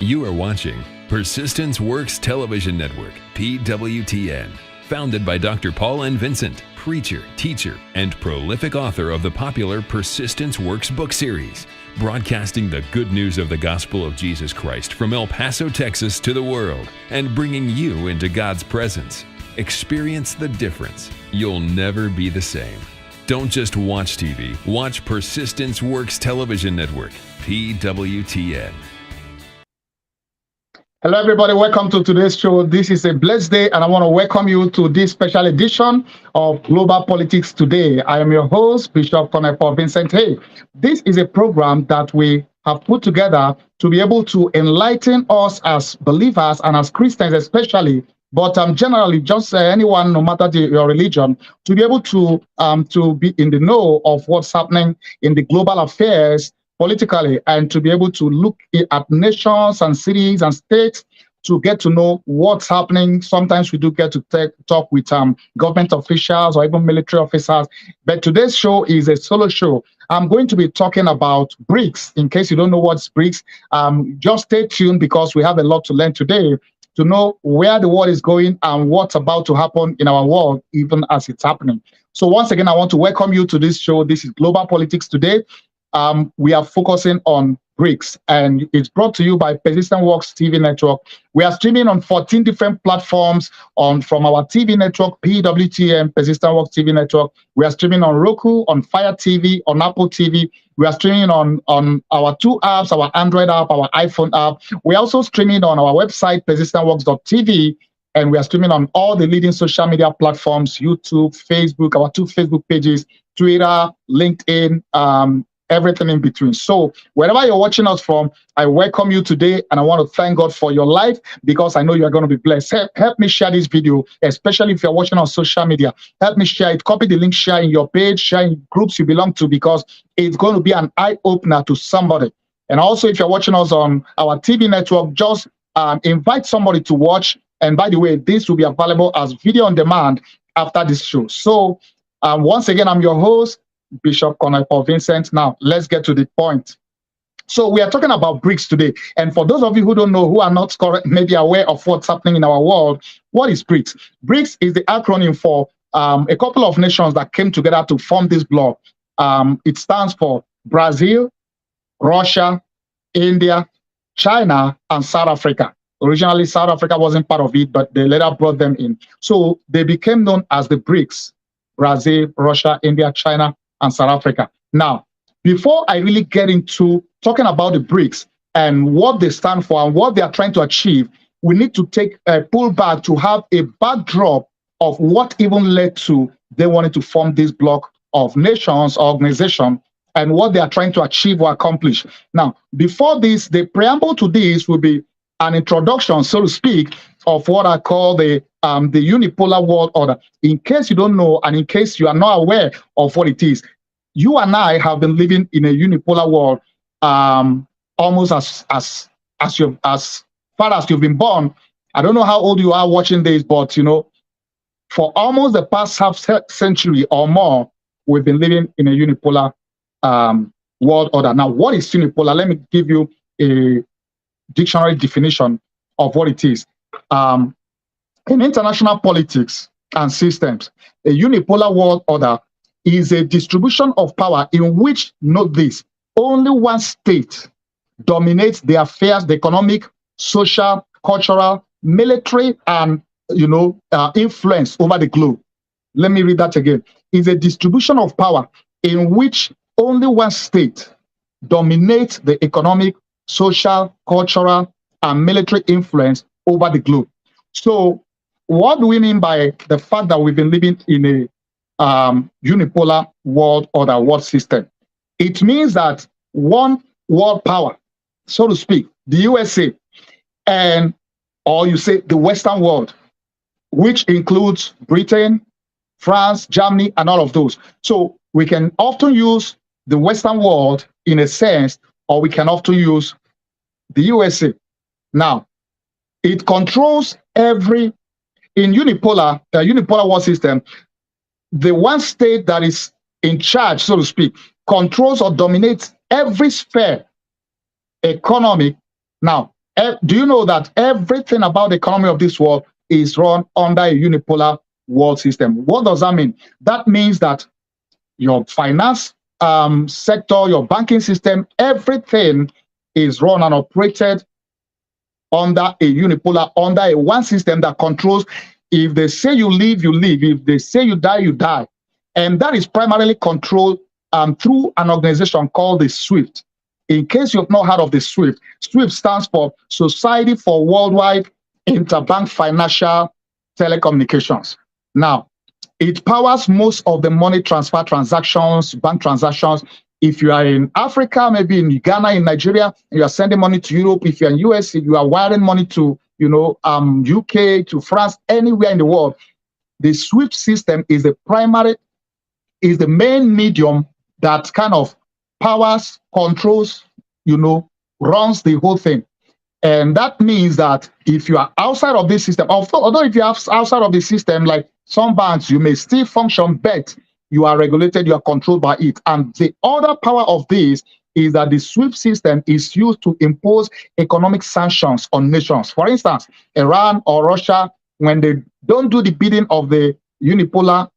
You are watching Persistence Works Television Network, PWTN, founded by Dr. Paul and Vincent, preacher, teacher, and prolific author of the popular Persistence Works book series, broadcasting the good news of the gospel of Jesus Christ from El Paso, Texas to the world, and bringing you into God's presence. Experience the difference. You'll never be the same. Don't just watch TV, watch Persistence Works Television Network, PWTN. Hello, everybody. Welcome to today's show. This is a blessed day, and I want to welcome you to this special edition of Global Politics Today. I am your host, Bishop Paul Vincent. Hey, this is a program that we have put together to be able to enlighten us as believers and as Christians especially, but generally just anyone, no matter your religion, to be able to be in the know of what's happening in the global affairs politically, and to be able to look at nations and cities and states to get to know what's happening. Sometimes we do get to talk with government officials or even military officers. But today's show is a solo show. I'm going to be talking about Brics. In case you don't know what's Brics, just stay tuned because we have a lot to learn today to know where the world is going and what's about to happen in our world, even as it's happening. So once again, I want to welcome you to this show. This is Global Politics Today. We are focusing on Brics, and it's brought to you by Persistence Works TV Network. We are streaming on 14 different platforms from our TV network, PWTN, Persistence Works TV Network. We are streaming on Roku, on Fire TV, on Apple TV. We are streaming on our two apps, our Android app, our iPhone app. We are also streaming on our website, persistentworks.tv, and we are streaming on all the leading social media platforms, YouTube, Facebook, our two Facebook pages, Twitter, LinkedIn, everything in between. So wherever you're watching us from, I welcome you today, and I want to thank God for your life because I know you're going to be blessed. Help me share this video, especially if you're watching on social media. Help me share it. Copy the link, share in your page, share in groups you belong to, because it's going to be an eye-opener to somebody. And also, if you're watching us on our TV network, just invite somebody to watch. And by the way, this will be available as video on demand after this show. So once again, I'm your host, Bishop Paul Vincent. Now, let's get to the point. So we are talking about Brics today. And for those of you who don't know, who are not maybe aware of what's happening in our world, what is Brics? Brics is the acronym for a couple of nations that came together to form this bloc. It stands for Brazil, Russia, India, China, and South Africa. Originally, South Africa wasn't part of it, but they later brought them in. So they became known as the Brics: Brazil, Russia, India, China, and South Africa. Now, before I really get into talking about the Brics and what they stand for and what they are trying to achieve, we need to take a pull back to have a backdrop of what even led to they wanted to form this bloc of nations, organization, and what they are trying to achieve or accomplish. Now, before this, the preamble to this will be an introduction, so to speak, of what I call the unipolar world order. In case you don't know, and in case you are not aware of what it is, you and I have been living in a unipolar world almost as far as you've been born. I don't know how old you are watching this, but you know, for almost the past half century or more, we've been living in a unipolar world order. Now, what is unipolar? Let me give you a dictionary definition of what it is. In international politics and systems, a unipolar world order is a distribution of power in which, note this, only one state dominates the affairs, the economic, social, cultural, military, and influence over the globe. Let me read that again. It's a distribution of power in which only one state dominates the economic, social, cultural, and military influence over the globe. So what do we mean by the fact that we've been living in a unipolar world order, world system? It means that one world power, so to speak, the USA, or you say the Western world, which includes Britain, France, Germany, and all of those. So we can often use the Western world in a sense, or we can often use the USA. Now, it controls in unipolar world system, the one state that is in charge, so to speak, controls or dominates every sphere, economic. Now, Do you know that everything about the economy of this world is run under a unipolar world system? What does that mean? That means that your finance sector, your banking system, everything is run and operated under a unipolar, under a one system that controls. If they say you live, you live. If they say you die, you die. And that is primarily controlled through an organization called the SWIFT. In case you've not heard of the SWIFT, SWIFT stands for Society for Worldwide Interbank Financial Telecommunications. Now, it powers most of the money transfer transactions, bank transactions. If you are in Africa, maybe in Ghana, in Nigeria, and you are sending money to Europe, if you're in US, if you are wiring money to, UK, to France, anywhere in the world, the SWIFT system is the main medium that kind of powers, controls, runs the whole thing. And that means that if you are outside of this system, although if you are outside of the system, like some banks, you may still function, but you are regulated, you are controlled by it. And the other power of this is that the SWIFT system is used to impose economic sanctions on nations. For instance, Iran or Russia, when they don't do the bidding of the unipolar,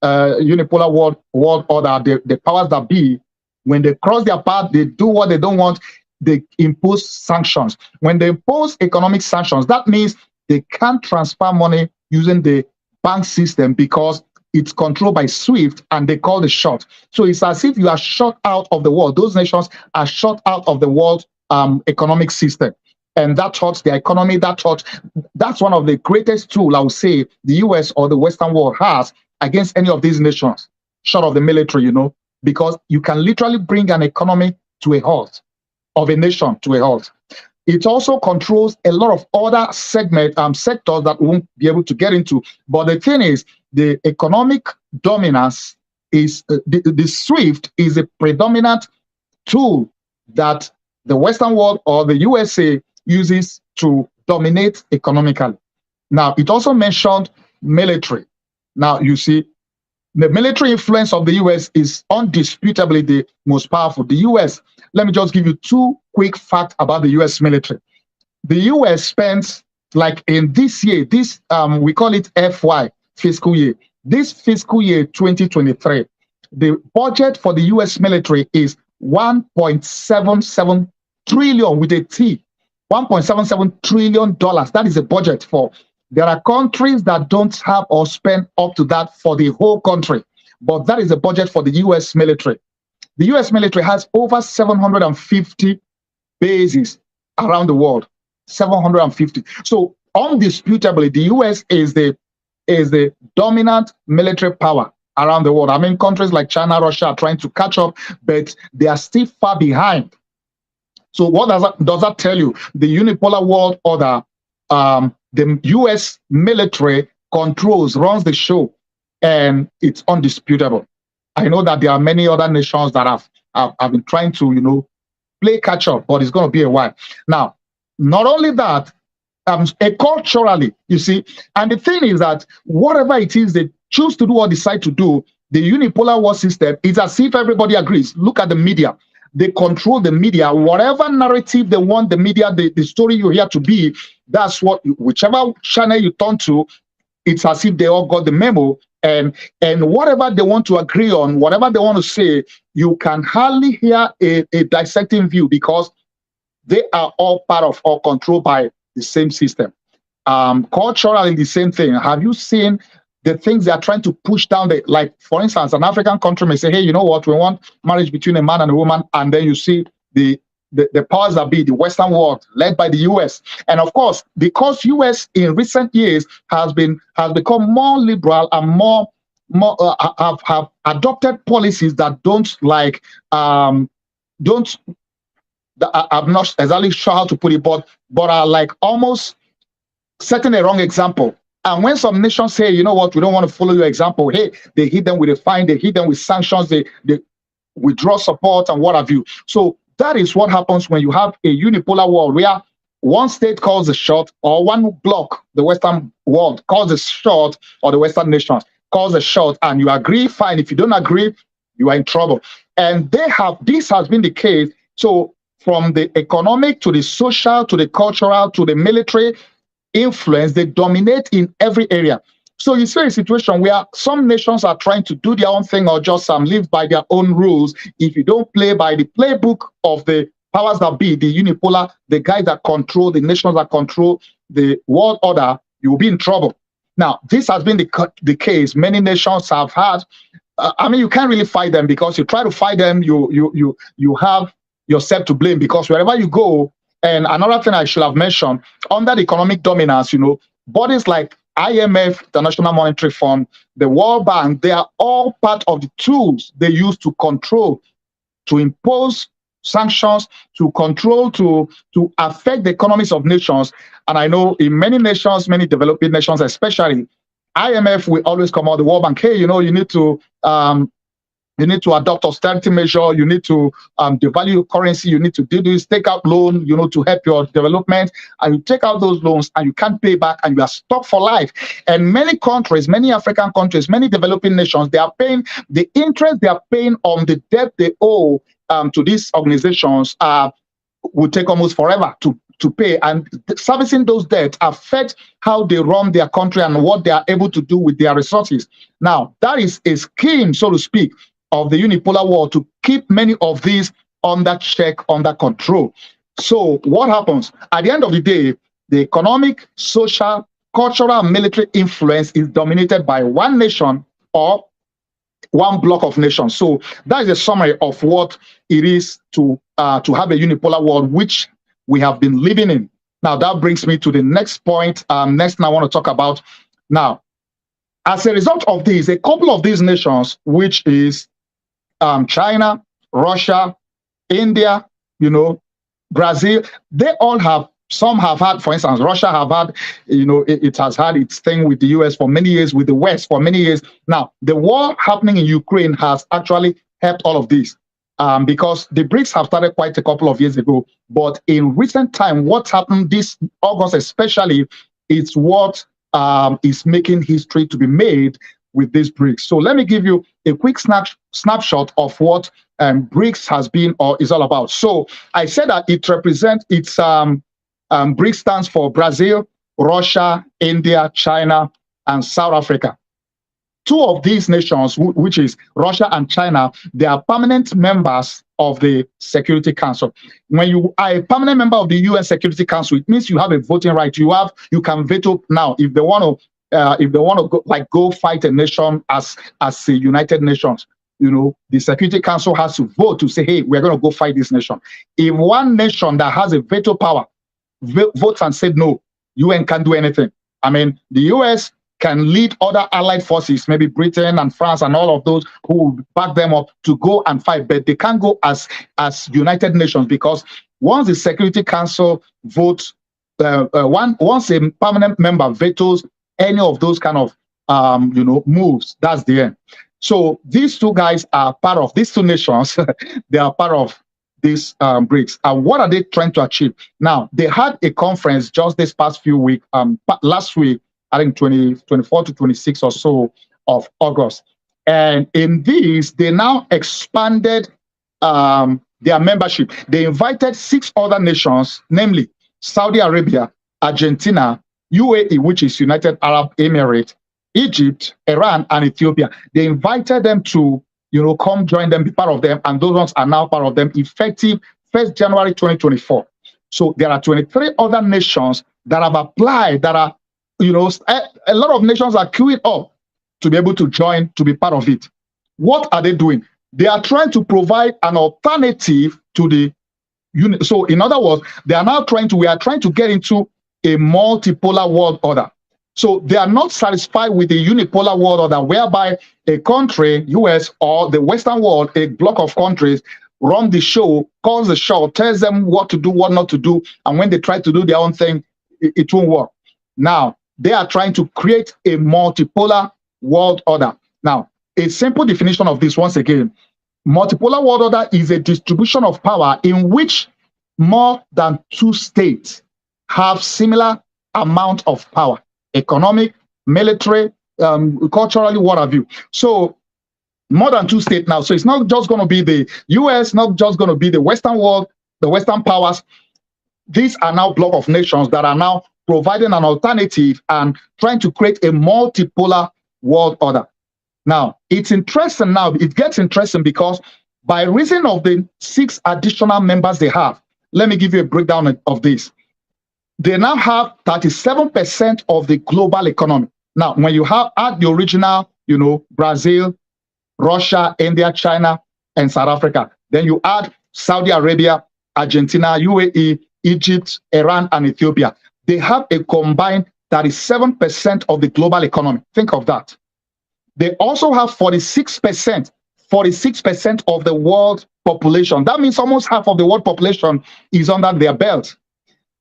unipolar world order, the powers that be, when they cross their path, they do what they don't want, they impose sanctions. When they impose economic sanctions, that means they can't transfer money using the bank system because it's controlled by SWIFT and they call the shot. So it's as if you are shut out of the world. Those nations are shut out of the world economic system. And that hurts their economy. That's one of the greatest tools, I would say, the US or the Western world has against any of these nations, short of the military, because you can literally bring an economy to a halt, of a nation to a halt. It also controls a lot of other sectors that we won't be able to get into. But the thing is, the economic dominance is, the SWIFT is a predominant tool that the Western world or the USA uses to dominate economically. Now, it also mentioned military. Now, you see, the military influence of the US is undisputably the most powerful. The US, let me just give you two quick facts about the US military. The US spends, like in this year, we call it FY, fiscal year. This fiscal year 2023, the budget for the US military is $1.77 trillion with a T. $1.77 trillion. That is a budget for. There are countries that don't have or spend up to that for the whole country, but that is the budget for the US military. The US military has over 750 bases around the world. 750. So undisputably, the US is the dominant military power around the world. I mean, countries like China, Russia are trying to catch up, but they are still far behind. So what does that tell you? The unipolar world order, the US military runs the show, and it's undisputable. I know that there are many other nations that have been trying to, play catch up, but it's going to be a while. Now, not only that, culturally, you see, and the thing is that whatever it is they choose to do or decide to do, the unipolar world system is as if everybody agrees. Look at the media. They control the media. Whatever narrative they want the media, the story you hear to be, that's what, whichever channel you turn to, it's as if they all got the memo. And whatever they want to agree on, whatever they want to say, you can hardly hear a dissecting view because they are all part of or controlled by the same system. Culturally, the same thing. Have you seen the things they are trying to push down? Like, for instance, an African country may say, hey, you know what, we want marriage between a man and a woman. And then you see the powers that be, the Western world, led by the US. And of course, because US in recent years has become more liberal and more have adopted policies that I'm not exactly sure how to put it, but are like almost setting a wrong example. And when some nations say, you know what, we don't want to follow your example, hey, they hit them with a fine, they hit them with sanctions, they withdraw support and what have you. So that is what happens when you have a unipolar world where one state calls the shot, or one bloc, the Western world, calls the shot, or the Western nations calls the shot, and you agree, fine. If you don't agree, you are in trouble. And this has been the case. So from the economic to the social to the cultural to the military influence. They dominate in every area. So you see a situation where some nations are trying to do their own thing or just live by their own rules. If you don't play by the playbook of the powers that be, the unipolar, the guys that control, the nations that control the world order, you will be in trouble. Now, this has been the case. Many nations have had. I mean, you can't really fight them, because you try to fight them, you have yourself to blame, because wherever you go. And another thing I should have mentioned, under the economic dominance, bodies like IMF, the National Monetary Fund, the World Bank, they are all part of the tools they use to control, to impose sanctions, to control, to affect the economies of nations. And I know in many nations, many developing nations especially, IMF will always come out, the World Bank, hey, you need to adopt austerity measure, you need to devalue currency, you need to do this, take out loan, to help your development, and you take out those loans and you can't pay back and you are stuck for life. And many countries, many African countries, many developing nations, they are paying the interest they are paying on the debt they owe to these organizations will take almost forever to pay, and servicing those debts affect how they run their country and what they are able to do with their resources. Now, that is a scheme, so to speak, of the unipolar world to keep many of these under check, under control. So what happens? At the end of the day, the economic, social, cultural, and military influence is dominated by one nation or one block of nations. So that is a summary of what it is to have a unipolar world, which we have been living in. Now, that brings me to the next point. Next thing I want to talk about. Now, as a result of this, a couple of these nations, which is China, Russia, India, Brazil, they all have, some have had, for instance, Russia have had, it has had its thing with the US for many years, with the West for many years. Now, the war happening in Ukraine has actually helped all of this. Because the Brics have started quite a couple of years ago, but in recent time, what's happened this August especially is what is making history to be made with these Brics. So let me give you a quick snapshot of what Brics has been or is all about. So I said that it represents, Brics stands for Brazil, Russia, India, China, and South Africa. Two of these nations, which is Russia and China, they are permanent members of the Security Council. When you are a permanent member of the UN Security Council, it means you have a voting right. You can veto now if they want to go fight a nation as a United Nations. The Security Council has to vote to say, hey, we're going to go fight this nation. If one nation that has a veto power votes and said no, UN can't do anything. I mean, the US can lead other allied forces, maybe Britain and France and all of those who will back them up to go and fight, but they can't go as United Nations, because once the Security Council votes, once a permanent member vetoes any of those kind of moves, that's the end. So these two guys are part of these two nations. They are part of these Brics. And what are they trying to achieve? Now, they had a conference just this past few weeks, last week, I think 24 to 26 or so of August. And in this, they now expanded their membership. They invited 6 other nations, namely Saudi Arabia, Argentina, UAE, which is United Arab Emirates, Egypt, Iran, and Ethiopia. They invited them to, come join them, be part of them, and those ones are now part of them, effective 1st January 2024. So there are 23 other nations that have applied, that are, a lot of nations are queuing up to be able to join, to be part of it. What are they doing? They are trying to provide an alternative to the unit. So in other words, we are trying to get into a multipolar world order. So they are not satisfied with the unipolar world order, whereby a country, US or the Western world, a block of countries, run the show, calls the show, tells them what to do, what not to do, and when they try to do their own thing, it won't work. Now, they are trying to create a multipolar world order. Now, a simple definition of this, once again, multipolar world order is a distribution of power in which more than 2 states have similar amount of power, economic, military, culturally, what have you. So more than 2 states now. So it's not just going to be the US, not just going to be the Western world, the Western powers, these are now block of nations that are now providing an alternative and trying to create a multipolar world order. Now, it's interesting now, it gets interesting because by reason of the 6 additional members they have, let me give you a breakdown of this. They now have 37% of the global economy. Now, when you add the original, Brazil, Russia, India, China, and South Africa, then you add Saudi Arabia, Argentina, UAE, Egypt, Iran, and Ethiopia. They have a combined 37% of the global economy. Think of that. They also have 46% of the world population. That means almost half of the world population is under their belt.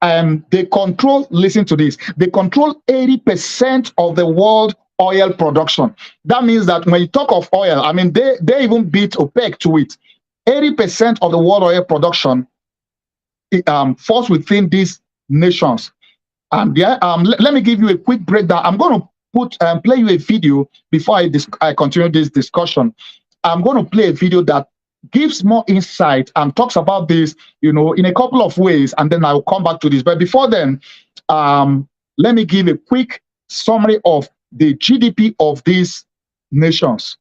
And they control, listen to this, they control 80% of the world oil production. That means that when you talk of oil, I mean, they even beat OPEC to it. 80% of the world oil production falls within these nations. And let me give you a quick breakdown. I'm going to play you a video before I continue this discussion. I'm going to play a video that gives more insight and talks about this, in a couple of ways, and then I'll come back to this. But before then, let me give a quick summary of the GDP of these nations,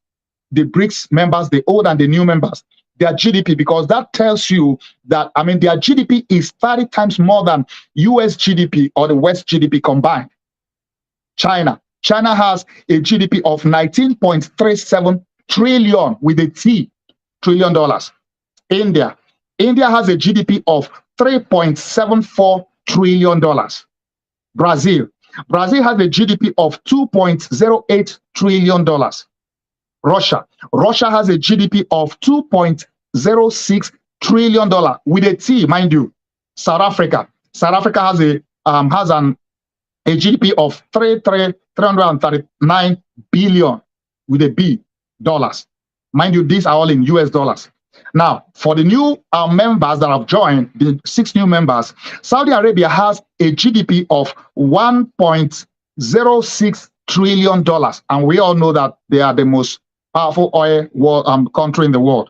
the BRICS members, the old and the new members, their GDP, because that tells you that, I mean, their GDP is 30 times more than US GDP or the West GDP combined. China has a GDP of 19.37 trillion with a T, trillion dollars. India has a GDP of $3.74 trillion. Brazil has a GDP of $2.08 trillion. Russia has a GDP of $2.06 trillion with a T, mind you. South Africa has a GDP of 339 billion with a B dollars. Mind you, these are all in US dollars. Now, for the new members that have joined, the 6 new members, Saudi Arabia has a GDP of $1.06 trillion. And we all know that they are the most powerful oil country in the world.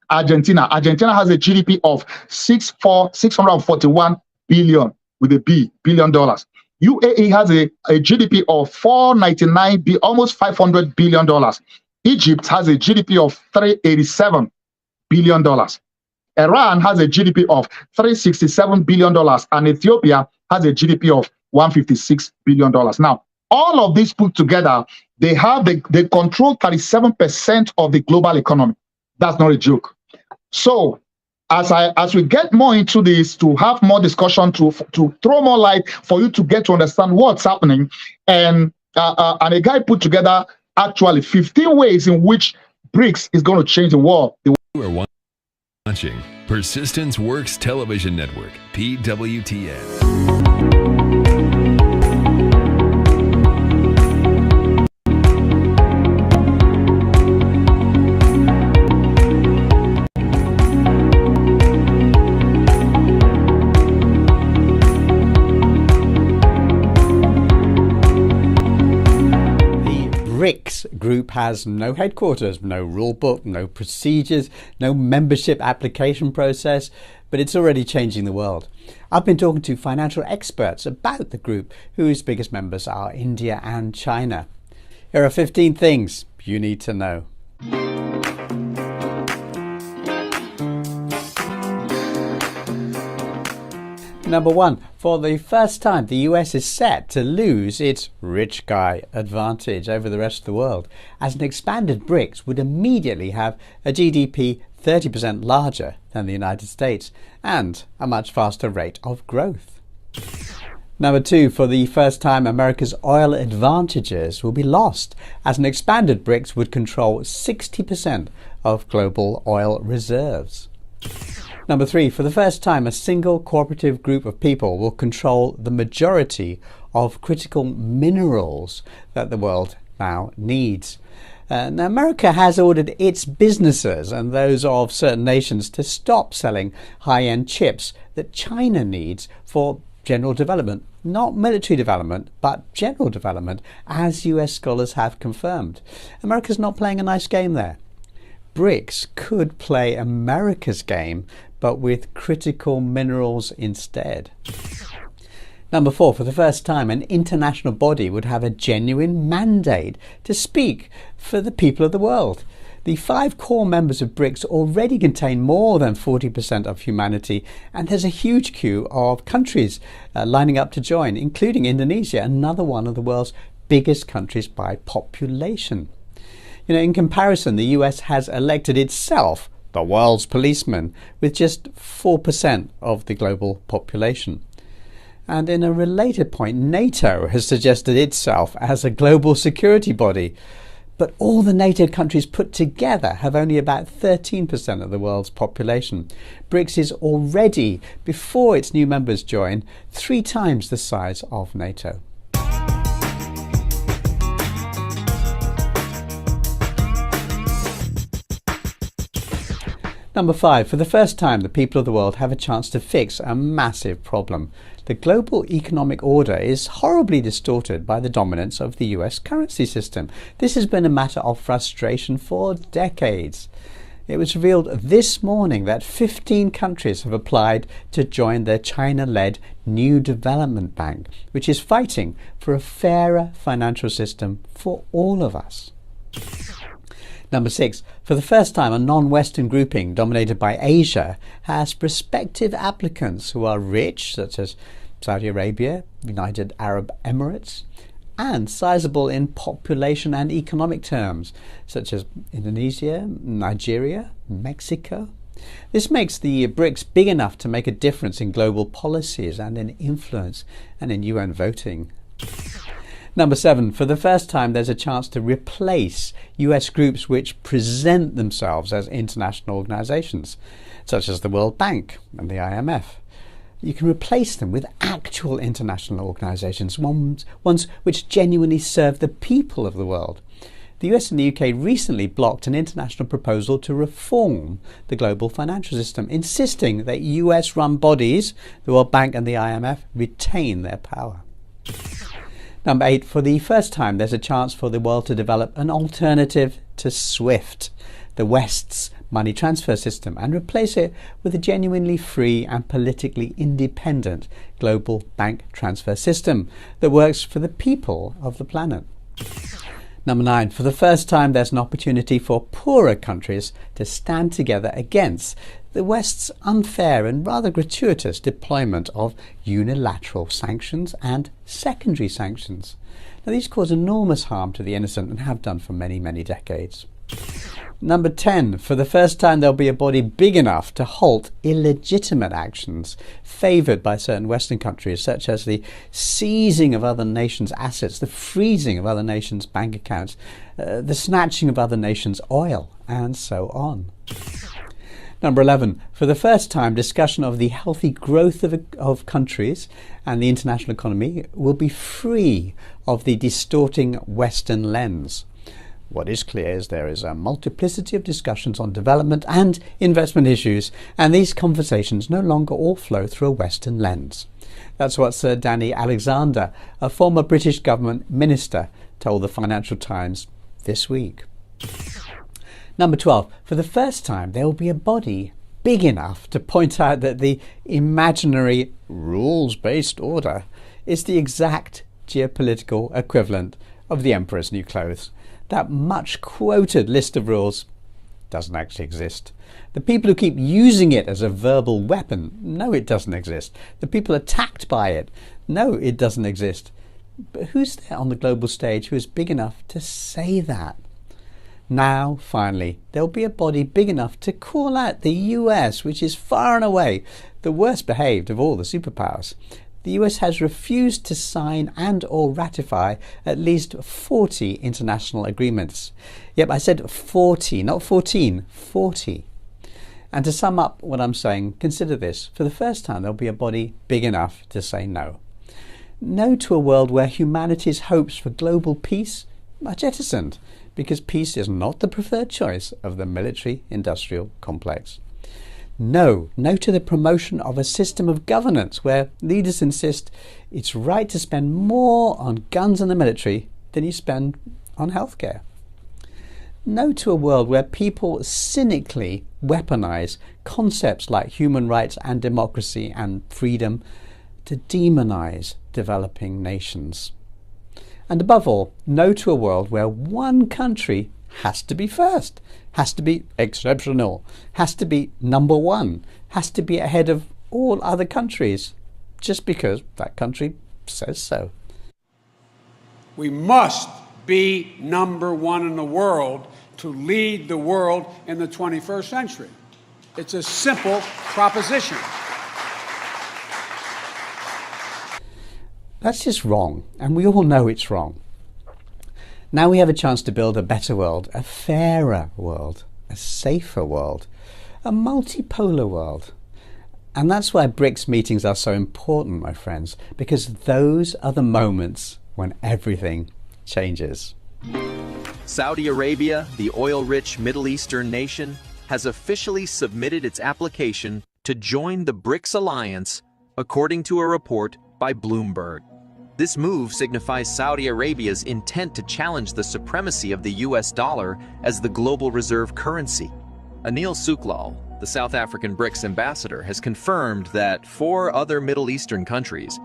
Argentina has a GDP of $641 billion with a B, billion dollars. UAE has a GDP of $499 almost $500 billion. Egypt has a GDP of $387 billion. Iran has a GDP of $367 billion, and Ethiopia has a GDP of $156 billion. Now, all of these put together, they control 37% of the global economy. That's not a joke. So, as we get more into this, to have more discussion, to throw more light for you to get to understand what's happening, and a guy put together actually 15 ways in which BRICS is going to change the world. You are watching Persistence Works Television Network, PWTN. Brics group has no headquarters, no rule book, no procedures, no membership application process, but it's already changing the world. I've been talking to financial experts about the group, whose biggest members are India and China. Here are 15 things you need to know. Number 1, for the first time, the US is set to lose its rich guy advantage over the rest of the world, as an expanded BRICS would immediately have a GDP 30% larger than the United States and a much faster rate of growth. Number 2, for the first time, America's oil advantages will be lost, as an expanded BRICS would control 60% of global oil reserves. Number 3, for the first time, a single cooperative group of people will control the majority of critical minerals that the world now needs. Now, America has ordered its businesses and those of certain nations to stop selling high-end chips that China needs for general development, not military development, but general development, as US scholars have confirmed. America's not playing a nice game there. BRICS could play America's game, but with critical minerals instead. Number 4, for the first time, an international body would have a genuine mandate to speak for the people of the world. The 5 core members of Brics already contain more than 40% of humanity, and there's a huge queue of countries lining up to join, including Indonesia, another one of the world's biggest countries by population. In comparison, the US has elected itself the world's policeman with just 4% of the global population. And in a related point, NATO has suggested itself as a global security body. But all the NATO countries put together have only about 13% of the world's population. Brics is already, before its new members join, 3 times the size of NATO. Number 5, for the first time, the people of the world have a chance to fix a massive problem. The global economic order is horribly distorted by the dominance of the US currency system. This has been a matter of frustration for decades. It was revealed this morning that 15 countries have applied to join the China-led New Development Bank, which is fighting for a fairer financial system for all of us. Number 6, for the first time, a non-Western grouping dominated by Asia has prospective applicants who are rich, such as Saudi Arabia, United Arab Emirates, and sizable in population and economic terms, such as Indonesia, Nigeria, Mexico. This makes the Brics big enough to make a difference in global policies and in influence and in UN voting. Number 7, for the first time there's a chance to replace US groups which present themselves as international organisations, such as the World Bank and the IMF. You can replace them with actual international organisations, ones which genuinely serve the people of the world. The US and the UK recently blocked an international proposal to reform the global financial system, insisting that US-run bodies, the World Bank and the IMF, retain their power. Number 8, for the first time there's a chance for the world to develop an alternative to SWIFT, the West's money transfer system, and replace it with a genuinely free and politically independent global bank transfer system that works for the people of the planet. Number 9, for the first time there's an opportunity for poorer countries to stand together against the West's unfair and rather gratuitous deployment of unilateral sanctions and secondary sanctions. Now, these cause enormous harm to the innocent and have done for many, many decades. Number 10, for the first time there'll be a body big enough to halt illegitimate actions favoured by certain Western countries, such as the seizing of other nations' assets, the freezing of other nations' bank accounts, the snatching of other nations' oil, and so on. Number 11, for the first time, discussion of the healthy growth of countries and the international economy will be free of the distorting Western lens. What is clear is there is a multiplicity of discussions on development and investment issues, and these conversations no longer all flow through a Western lens. That's what Sir Danny Alexander, a former British government minister, told the Financial Times this week. Number 12, for the first time there will be a body big enough to point out that the imaginary rules-based order is the exact geopolitical equivalent of the emperor's new clothes. That much-quoted list of rules doesn't actually exist. The people who keep using it as a verbal weapon, no, it doesn't exist. The people attacked by it, no, it doesn't exist. But who's there on the global stage who is big enough to say that? Now, finally, there'll be a body big enough to call out the US, which is far and away the worst behaved of all the superpowers. The US has refused to sign and or ratify at least 40 international agreements. Yep, I said 40, not 14, 40. And to sum up what I'm saying, consider this. For the first time, there'll be a body big enough to say no. No to a world where humanity's hopes for global peace are jettisoned, because peace is not the preferred choice of the military-industrial complex. No to the promotion of a system of governance where leaders insist it's right to spend more on guns and the military than you spend on healthcare. No to a world where people cynically weaponize concepts like human rights and democracy and freedom to demonize developing nations. And above all, no to a world where one country has to be first, has to be exceptional, has to be number one, has to be ahead of all other countries, just because that country says so. We must be number one in the world to lead the world in the 21st century. It's a simple proposition. That's just wrong, and we all know it's wrong. Now we have a chance to build a better world, a fairer world, a safer world, a multipolar world. And that's why Brics meetings are so important, my friends, because those are the moments when everything changes. Saudi Arabia, the oil-rich Middle Eastern nation, has officially submitted its application to join the Brics alliance, according to a report by Bloomberg. This move signifies Saudi Arabia's intent to challenge the supremacy of the US dollar as the global reserve currency. Anil Suklal, the South African Brics ambassador, has confirmed that 4 other Middle Eastern countries,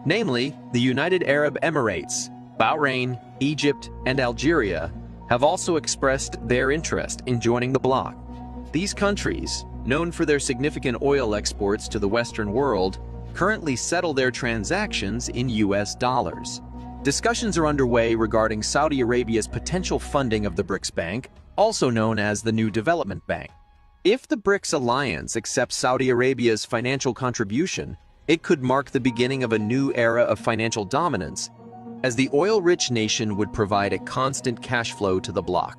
namely the United Arab Emirates, Bahrain, Egypt, and Algeria, have also expressed their interest in joining the bloc. These countries, known for their significant oil exports to the Western world, currently settle their transactions in US dollars. Discussions are underway regarding Saudi Arabia's potential funding of the Brics Bank, also known as the New Development Bank. If the Brics alliance accepts Saudi Arabia's financial contribution, it could mark the beginning of a new era of financial dominance, as the oil-rich nation would provide a constant cash flow to the bloc.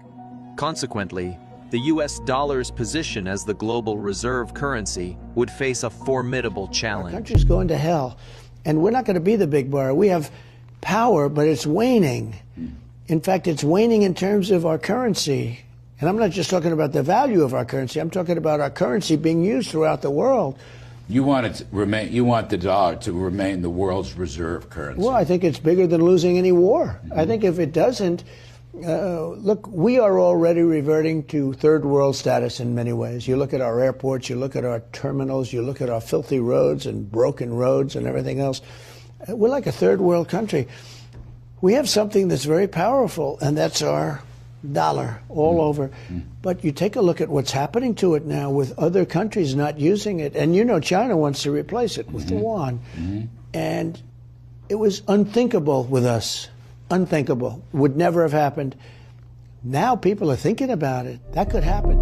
Consequently, the US dollar's position as the global reserve currency would face a formidable challenge. Our country's going to hell, and we're not going to be the big bar. We have power, but it's waning. In fact, it's waning in terms of our currency. And I'm not just talking about the value of our currency. I'm talking about our currency being used throughout the world. You want it to remain. You want the dollar to remain the world's reserve currency. Well, I think it's bigger than losing any war. I think if it doesn't, look, we are already reverting to third world status in many ways. You look at our airports, you look at our terminals, you look at our filthy roads and broken roads and everything else. We're like a third world country. We have something that's very powerful, and that's our dollar all over. But you take a look at what's happening to it now with other countries not using it. And you know China wants to replace it with the yuan. And it was unthinkable with us. Unthinkable. Would never have happened. Now people are thinking about it. That could happen.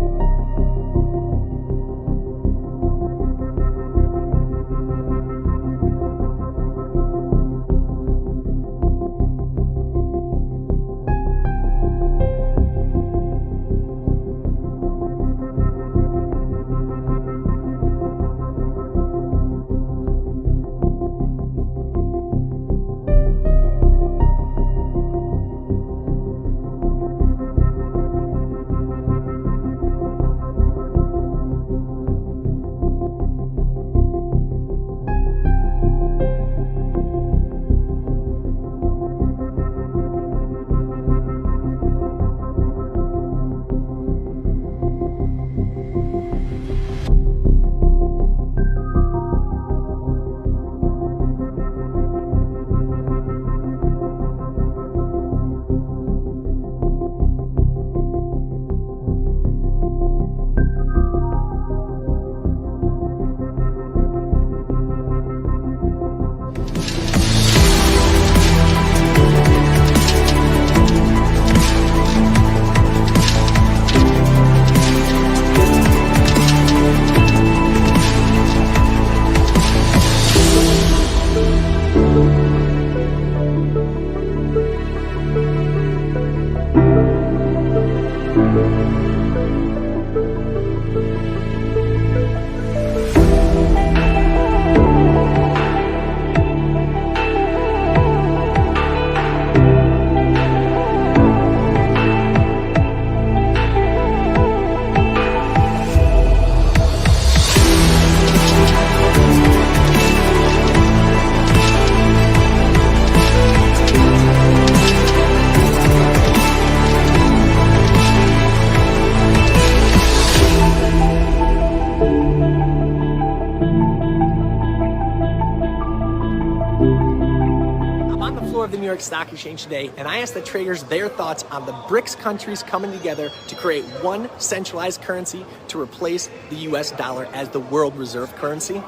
floor of the New York Stock Exchange today, and I asked the traders their thoughts on the Brics countries coming together to create one centralized currency to replace the US dollar as the world reserve currency.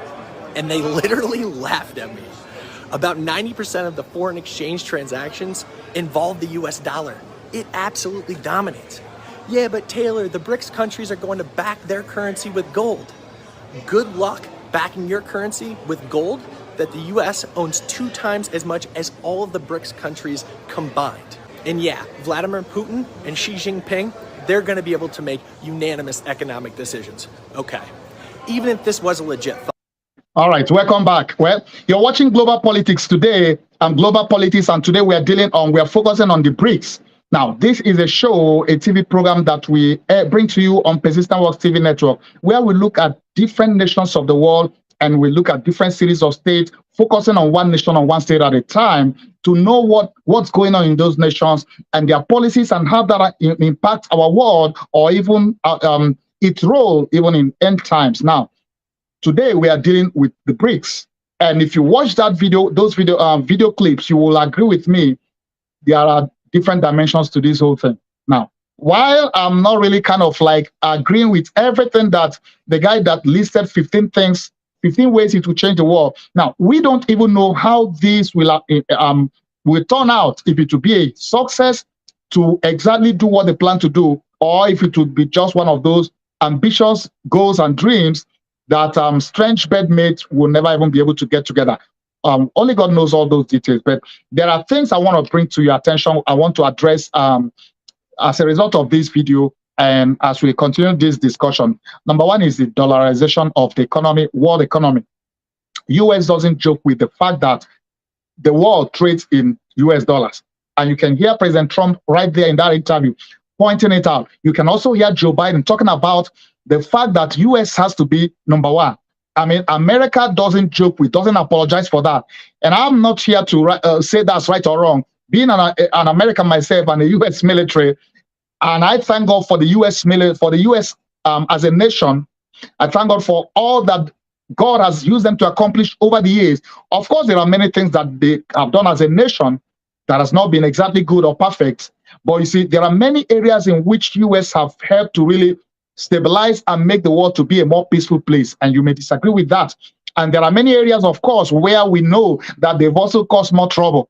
And they literally laughed at me. About 90% of the foreign exchange transactions involve the US dollar. It absolutely dominates. Yeah, but Taylor, the Brics countries are going to back their currency with gold. Good luck backing your currency with gold that the US owns 2 times as much as all of the Brics countries combined. And yeah, Vladimir Putin and Xi Jinping, they're going to be able to make unanimous economic decisions. Okay, even if this was a legit thought. All right, welcome back. Well, you're watching Global Politics today, Global Politics, and today we are focusing on the BRICS. Now, this is a show, a TV program that we bring to you on Persistent Works TV network, where we look at different nations of the world and we look at different cities of states, focusing on one nation or one state at a time to know what's going on in those nations and their policies and how that impacts our world or even its role even in end times. Now, today we are dealing with the BRICS, and if you watch that video, those video clips, you will agree with me. There are different dimensions to this whole thing. Now, while I'm not really kind of like agreeing with everything that the guy that listed 15 ways it will change the world. Now, we don't even know how this will turn out, if it will be a success to exactly do what they plan to do, or if it would be just one of those ambitious goals and dreams that strange bedmates will never even be able to get together. Only God knows all those details, but there are things I want to bring to your attention. I want to address as a result of this video, and as we continue this discussion. Number one is the dollarization of the economy, world economy. US doesn't joke with the fact that the world trades in US dollars. And you can hear President Trump right there in that interview pointing it out. You can also hear Joe Biden talking about the fact that US has to be number one. I mean, America doesn't joke with, doesn't apologize for that. And I'm not here to say that's right or wrong. Being an American myself and the US military, and I thank God for the US military, for the US as a nation. I thank God for all that God has used them to accomplish over the years. Of course, there are many things that they have done as a nation that has not been exactly good or perfect. But you see, there are many areas in which US have helped to really stabilize and make the world to be a more peaceful place. And you may disagree with that. And there are many areas, of course, where we know that they've also caused more trouble.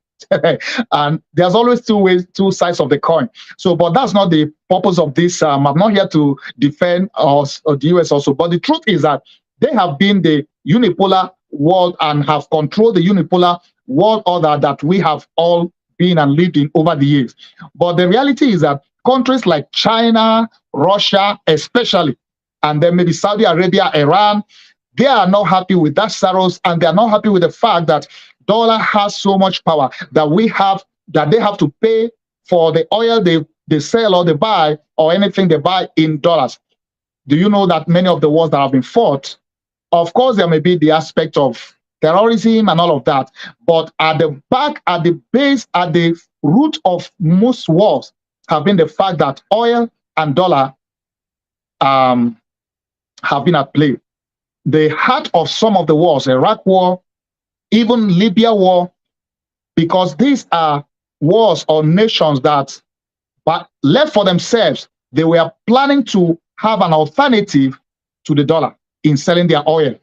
And there's always two sides of the coin. So, but that's not the purpose of this. I'm not here to defend us or the US also. But the truth is that they have been the unipolar world and have controlled the unipolar world order that we have all been and lived in over the years. But the reality is that countries like China, Russia, especially, and then maybe Saudi Arabia, Iran, they are not happy with that status, and they are not happy with the fact that dollar has so much power that they have to pay for the oil they sell or they buy or anything they buy in dollars. Do you know that many of the wars that have been fought, of course, there may be the aspect of terrorism and all of that, but at the back, at the base, at the root of most wars have been the fact that oil and dollar have been at play. The heart of some of the wars, Iraq war, even Libya war, because these are wars or nations that, but left for themselves, they were planning to have an alternative to the dollar in selling their oil.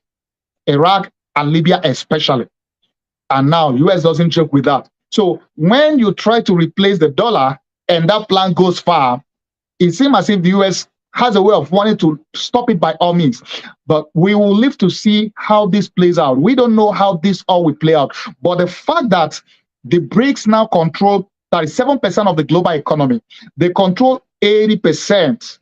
Iraq and Libya especially. And now US doesn't joke with that. So when you try to replace the dollar and that plan goes far, it seems as if the US has a way of wanting to stop it by all means. But we will live to see how this plays out. We don't know how this all will play out. But the fact that the BRICS now control 37% of the global economy, they control 80%.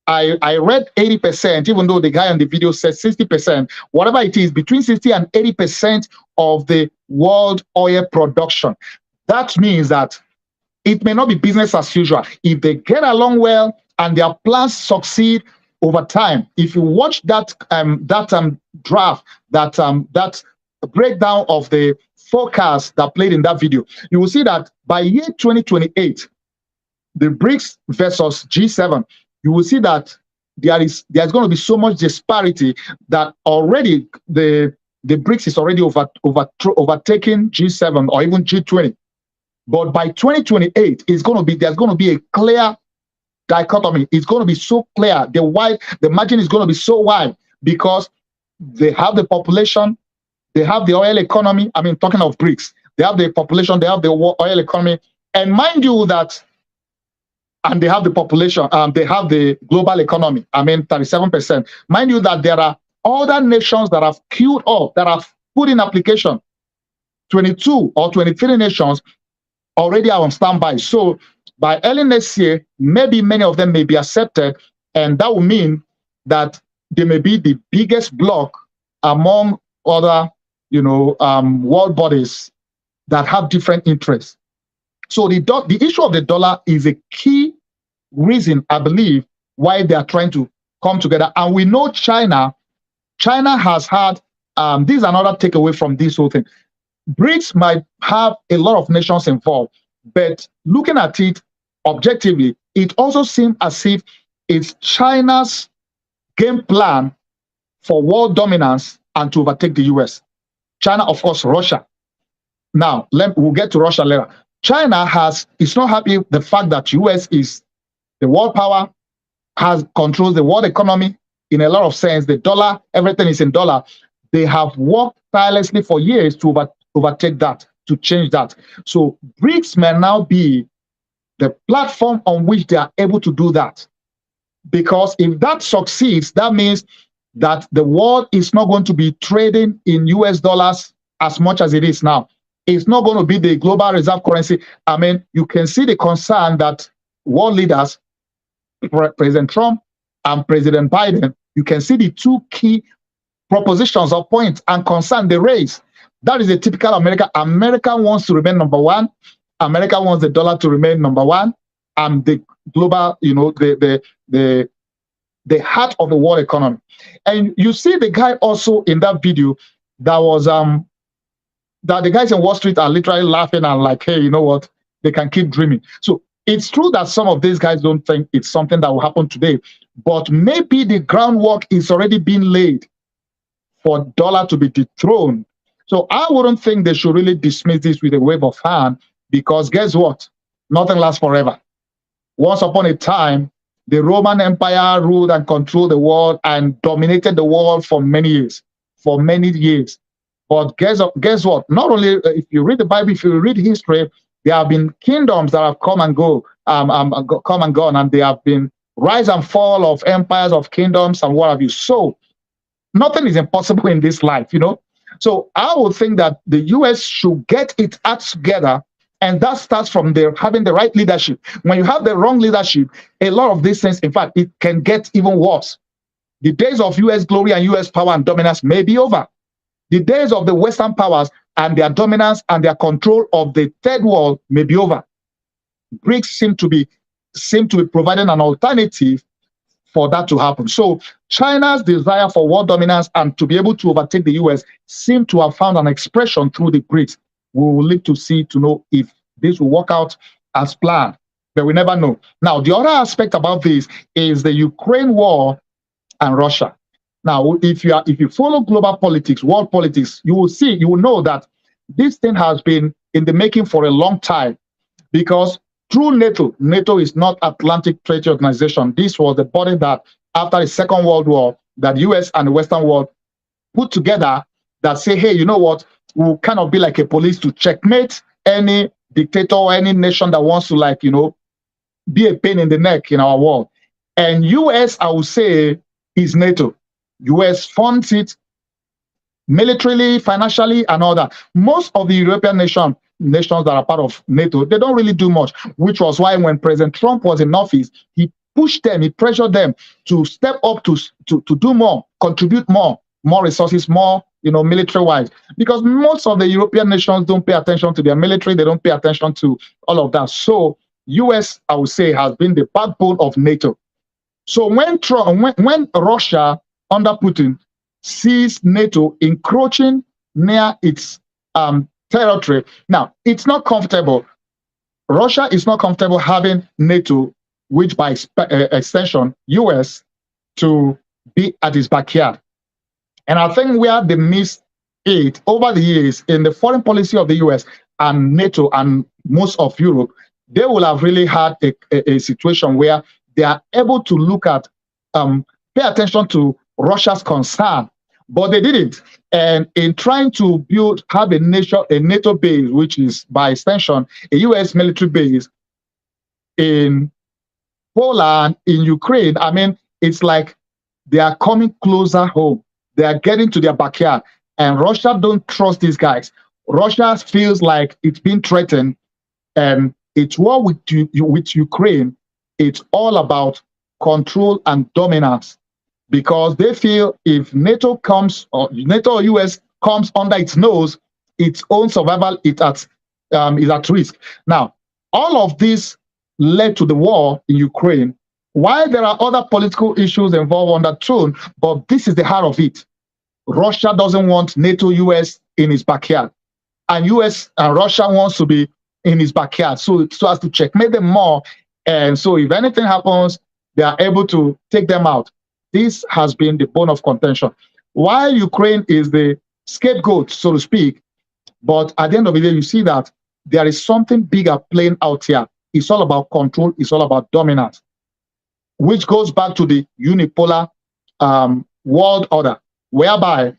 I read 80%, even though the guy on the video says 60%, whatever it is, between 60 and 80% of the world oil production. That means that it may not be business as usual. If they get along well and their plans succeed over time, if you watch that draft, that breakdown of the forecast that played in that video, you will see that by year 2028, the BRICS versus G7, you will see that there's going to be so much disparity that already the the BRICS is already overtaking G7 or even G20. But by 2028, there's going to be a clear dichotomy. It's going to be so clear. The margin is going to be so wide because they have the population, they have the oil economy. I mean, talking of BRICS, they have the population, they have the oil economy. And mind you that, and they have the population, they have the global economy. I mean, 37%. Mind you that there are other nations that have queued up, that have put in application. 22 or 23 nations already are on standby. So by early next year, maybe many of them may be accepted, and that will mean that they may be the biggest bloc among other, world bodies that have different interests. So the issue of the dollar is a key reason, I believe, why they are trying to come together. And we know China has had, this is another takeaway from this whole thing. BRICS might have a lot of nations involved, but looking at it objectively, it also seems as if it's China's game plan for world dominance and to overtake the US. China, of course, Russia. Now, we'll get to Russia later. China is not happy with the fact that US is the world power, controls the world economy in a lot of sense. The dollar, everything is in dollar. They have worked tirelessly for years to overtake that, to change that. So BRICS may now be the platform on which they are able to do that. Because if that succeeds, that means that the world is not going to be trading in US dollars as much as it is now. It's not going to be the global reserve currency. I mean, you can see the concern that world leaders, President Trump and President Biden, you can see the two key propositions or points and concern they raise. That is a typical America. America wants to remain number one. America wants the dollar to remain number one. And the global, the heart of the world economy. And you see the guy also in that video that was that the guys in Wall Street are literally laughing and like, hey, you know what? They can keep dreaming. So it's true that some of these guys don't think it's something that will happen today, but maybe the groundwork is already being laid for dollar to be dethroned. So I wouldn't think they should really dismiss this with a wave of hand, because guess what? Nothing lasts forever. Once upon a time, the Roman Empire ruled and controlled the world and dominated the world for many years. But guess what? Not only if you read the Bible, if you read history, there have been kingdoms that have come and gone, and there have been rise and fall of empires, of kingdoms, and what have you. So nothing is impossible in this life, So I would think that the US should get its act together, and that starts from having the right leadership. When you have the wrong leadership, a lot of these things, in fact, it can get even worse. The days of US glory and US power and dominance may be over. The days of the Western powers and their dominance and their control of the third world may be over. BRICS seem to be providing an alternative for that to happen. So China's desire for world dominance and to be able to overtake the US seem to have found an expression through the BRICS. We will live to see, to know if this will work out as planned, but we never know. Now, the other aspect about this is the Ukraine war and Russia. Now, if you follow global politics, world politics, you will know that this thing has been in the making for a long time, because through NATO is not Atlantic Treaty Organization. This was the body that, after the Second World War, that US and the Western world put together that say, hey, you know what, we'll kind of be like a police to checkmate any dictator or any nation that wants to, be a pain in the neck in our world. And US, I would say, is NATO. US funds it militarily, financially, and all that. Most of the European nations that are part of NATO, they don't really do much, which was why when President Trump was in office, he pushed them, he pressured them to step up to do more, contribute more resources, more, military-wise. Because most of the European nations don't pay attention to their military, they don't pay attention to all of that. So US, I would say, has been the backbone of NATO. So when Russia under Putin sees NATO encroaching near its territory, now it's not comfortable. Russia is not comfortable having NATO, which by extension US, to be at its backyard. And I think where they miss it over the years in the foreign policy of the US and NATO and most of Europe, they will have really had a situation where they are able to look at, pay attention to Russia's concern, but they didn't. And in trying to have a NATO base, which is by extension a US military base in Poland, in Ukraine, I mean, it's like they are coming closer home. They are getting to their backyard. And Russia don't trust these guys. Russia feels like it's been threatened, and it's war with Ukraine. It's all about control and dominance, because they feel if NATO comes, or NATO or US comes under its nose, its own survival is at risk. Now, all of this led to the war in Ukraine. While there are other political issues involved on that throne, but this is the heart of it. Russia doesn't want NATO, US in its backyard, and US and Russia wants to be in his backyard, so as to checkmate them more. And so if anything happens, they are able to take them out. This has been the bone of contention. While Ukraine is the scapegoat, so to speak, but at the end of the day, you see that there is something bigger playing out here. It's all about control. It's all about dominance, which goes back to the unipolar world order, whereby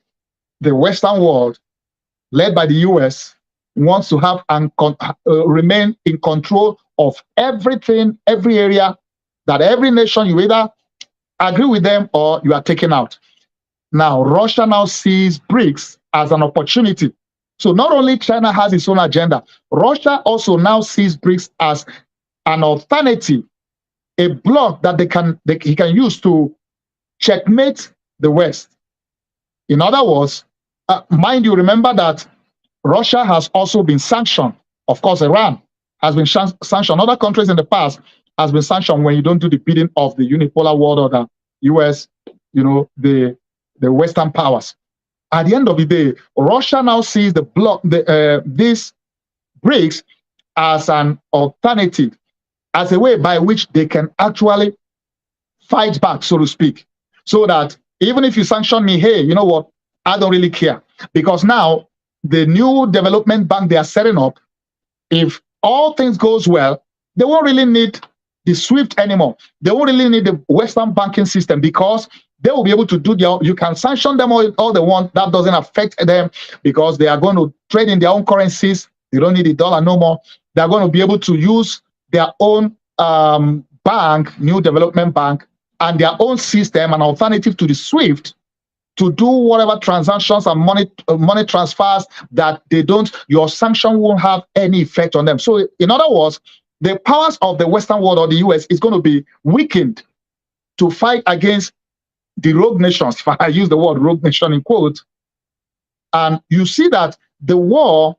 the Western world, led by the US, wants to have and remain in control of everything, every area, that every nation, you either agree with them or you are taken out. Now, Russia now sees Brics as an opportunity. So not only China has its own agenda, Russia also now sees Brics as an alternative, a bloc that he can use to checkmate the West. In other words, mind you, remember that Russia has also been sanctioned. Of course, Iran has been sanctioned. Other countries in the past has been sanctioned when you don't do the bidding of the unipolar world order, US, the Western powers. At the end of the day, Russia now sees the bloc, these Brics as an alternative, as a way by which they can actually fight back, so to speak. So that even if you sanction me, hey, you know what? I don't really care. Because now the new development bank they are setting up, if all things goes well, they won't really need the SWIFT anymore. They won't really need the Western banking system, because they will be able to do you can sanction them all they want. That doesn't affect them, because they are going to trade in their own currencies. They don't need the dollar no more. They are going to be able to use their own bank, new development bank, and their own system, an alternative to the SWIFT, to do whatever transactions and money transfers that your sanction won't have any effect on them. So in other words, the powers of the Western world or the US is going to be weakened to fight against the rogue nations, if I use the word rogue nation in quotes. And you see that the war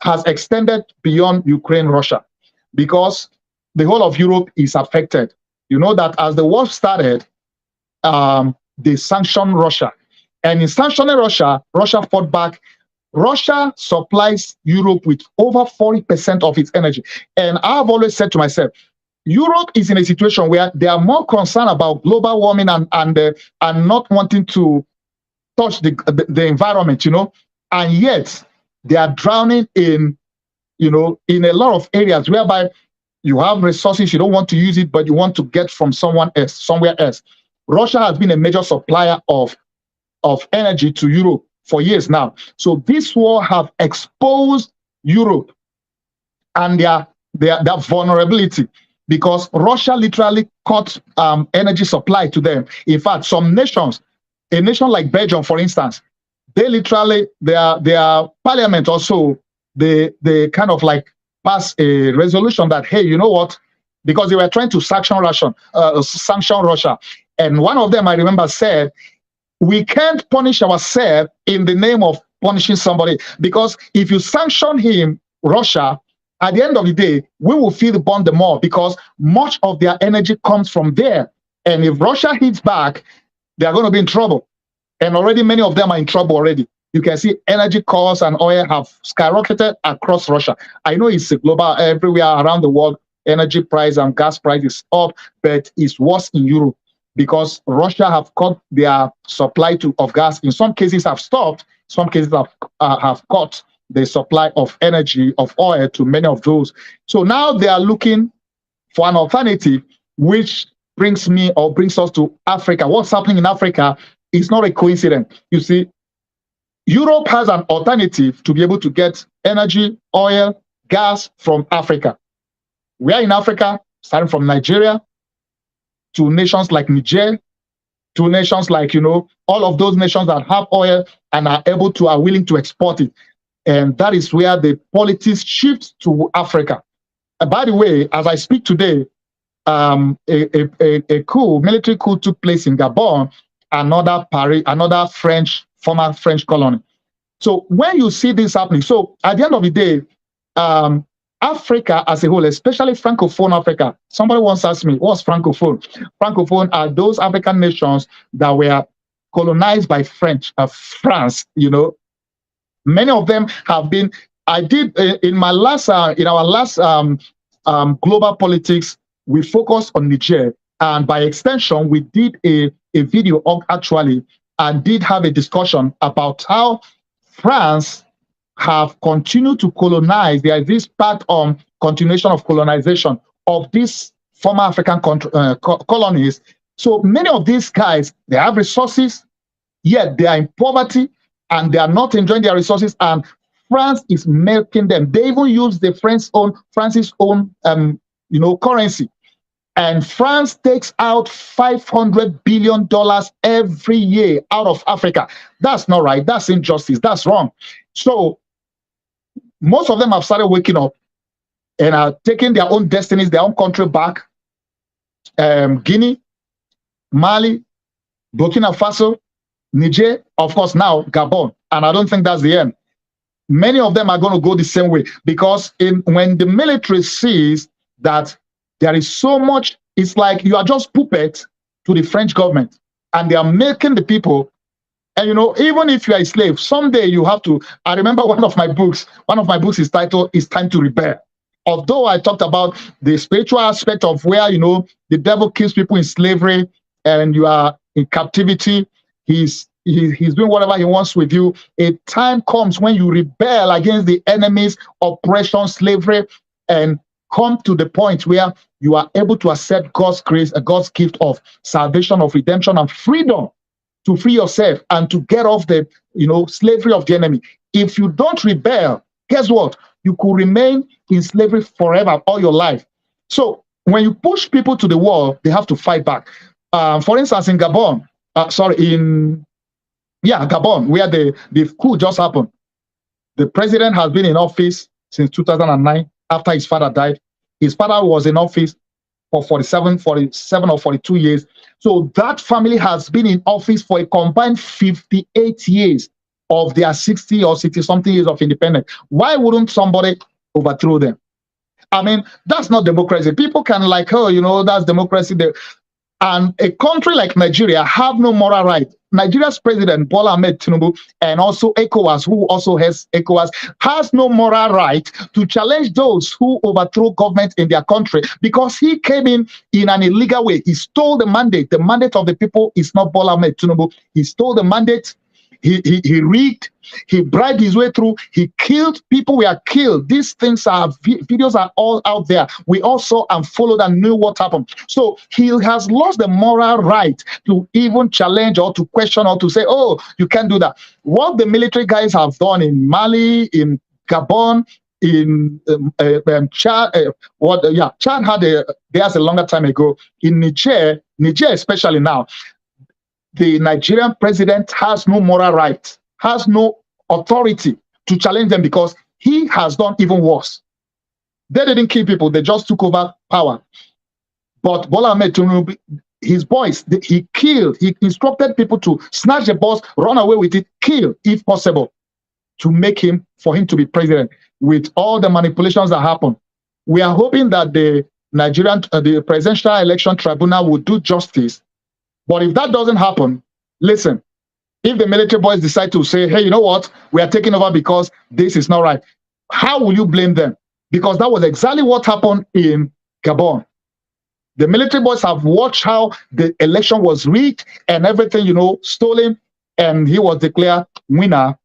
has extended beyond Ukraine, Russia, because the whole of Europe is affected. You know that as the war started, they sanctioned Russia. And in sanctioning Russia, Russia fought back. Russia supplies Europe with over 40% of its energy. And I've always said to myself, Europe is in a situation where they are more concerned about global warming and not wanting to touch the environment, and yet they are drowning in a lot of areas whereby you have resources, you don't want to use it, but you want to get from somewhere else. Russia has been a major supplier of energy to Europe for years now. So this war have exposed Europe and their vulnerability, because Russia literally cut energy supply to them. In fact, some nations, a nation like Belgium, for instance, they literally, their parliament also, they kind of like pass a resolution that, hey, you know what? Because they were trying to sanction Russia. And one of them, I remember, said, we can't punish ourselves in the name of punishing somebody, because if you sanction him, Russia, at the end of the day, we will feel the burn the more, because much of their energy comes from there. And if Russia hits back, they are going to be in trouble. And already many of them are in trouble already. You can see energy costs and oil have skyrocketed across Russia. I know it's a global, everywhere around the world, energy price and gas price is up, but it's worse in Europe, because Russia have cut their supply of gas. In some cases have stopped. some cases have cut the supply of energy, of oil to many of those. So now they are looking for an alternative, which brings us to Africa. What's happening in Africa is not a coincidence. You see, Europe has an alternative to be able to get energy, oil, gas from Africa. We are in Africa, starting from Nigeria to nations like Niger, to nations like, all of those nations that have oil and are willing to export it. And that is where the politics shifts to Africa. By the way, as I speak today, a military coup took place in Gabon, another former French colony. So when you see this happening, so at the end of the day, Africa as a whole, especially Francophone Africa, somebody once asked me, what's Francophone? Francophone are those African nations that were colonized by France, Many of them have been, I did in our last global politics, we focused on Niger. And by extension, we did a video actually, and did have a discussion about how France have continued to colonize. There is this part on continuation of colonization of these former African colonies. So many of these guys, they have resources, yet they are in poverty and they are not enjoying their resources, and France is milking them. They even use the France's own currency. And France takes out $500 billion every year out of Africa. That's not right. That's injustice. That's wrong. So most of them have started waking up and are taking their own destinies, their own country back. Guinea, Mali, Burkina Faso, Niger, of course, now Gabon. And I don't think that's the end. Many of them are going to go the same way, because when the military sees that there is so much, it's like you are just puppet to the French government, and they are making the people. And even if you are a slave, someday you have to. I remember one of my books is titled "It's Time to Rebel." Although I talked about the spiritual aspect of where the devil keeps people in slavery and you are in captivity, he's doing whatever he wants with you. A time comes when you rebel against the enemy's oppression, slavery, and come to the point where you are able to accept God's grace, God's gift of salvation, of redemption, and freedom to free yourself and to get off the slavery of the enemy. If you don't rebel, guess what? You could remain in slavery forever, all your life. So when you push people to the wall, they have to fight back. For instance, in Gabon, Gabon, where the coup just happened, the president has been in office since 2009 after his father died. His father was in office for 47 or 42 years. So that family has been in office for a combined 58 years of their 60 or 60-something years of independence. Why wouldn't somebody overthrow them? I mean, that's not democracy. People can that's democracy. And a country like Nigeria have no moral right. Nigeria's president, Bola Ahmed Tinubu, and also ECOWAS, who also has ECOWAS, has no moral right to challenge those who overthrow government in their country, because he came in an illegal way. He stole the mandate. The mandate of the people is not Bola Ahmed Tinubu. He stole the mandate. He rigged, he bribed his way through, he killed, people were killed. These things videos are all out there. We all saw and followed and knew what happened. So he has lost the moral right to even challenge or to question or to say, oh, you can't do that. What the military guys have done in Mali, in Gabon, in Chad, Chad had theirs a longer time ago. In Niger especially now, the Nigerian president has no moral right, has no authority to challenge them, because he has done even worse. They didn't kill people, they just took over power. But Bola Ahmed Tinubu, his boys, he killed, he instructed people to snatch the balls, run away with it, kill if possible, for him to be president. With all the manipulations that happen, we are hoping that the Presidential Election Tribunal will do justice. But if that doesn't happen, listen, if the military boys decide to say, hey, you know what, we are taking over because this is not right, how will you blame them? Because that was exactly what happened in Gabon. The military boys have watched how the election was rigged and everything, stolen, and he was declared winner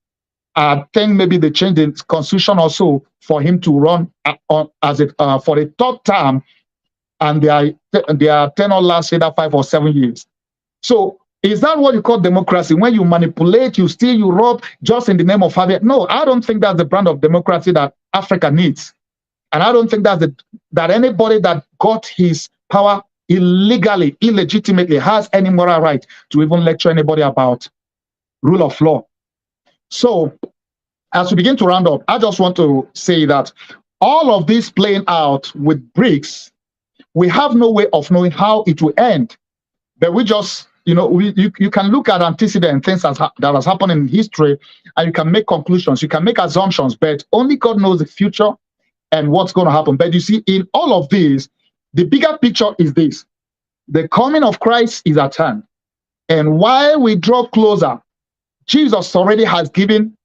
I think maybe they changed the constitution also for him to run as a for a third term, and their tenure lasts either 5 or 7 years. So is that what you call democracy? When you manipulate, you steal, you rob, just in the name of having? No, I don't think that's the brand of democracy that Africa needs. And I don't think that anybody that got his power illegally, illegitimately, has any moral right to even lecture anybody about rule of law. So as we begin to round up, I just want to say that all of this playing out with Brics, we have no way of knowing how it will end. But we just, you can look at antecedent things that has happened in history, and you can make conclusions, you can make assumptions, but only God knows the future and what's going to happen. But you see, in all of this, the bigger picture is this: the coming of Christ is at hand. And while we draw closer, Jesus already has given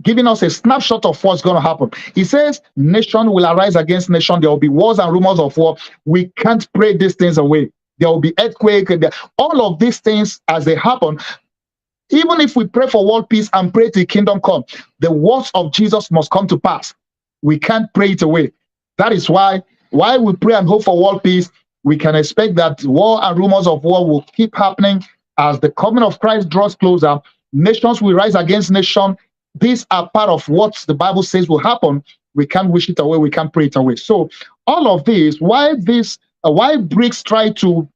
us a snapshot of what's going to happen. He says, nation will arise against nation. There will be wars and rumors of war. We can't pray these things away. There will be earthquake. All of these things, as they happen, even if we pray for world peace and pray to the kingdom come, the words of Jesus must come to pass. We can't pray it away. That is why we pray and hope for world peace, we can expect that war and rumors of war will keep happening as the coming of Christ draws closer. Nations will rise against nation. These are part of what the Bible says will happen. We can't wish it away. We can't pray it away. So all of this, why Brics try to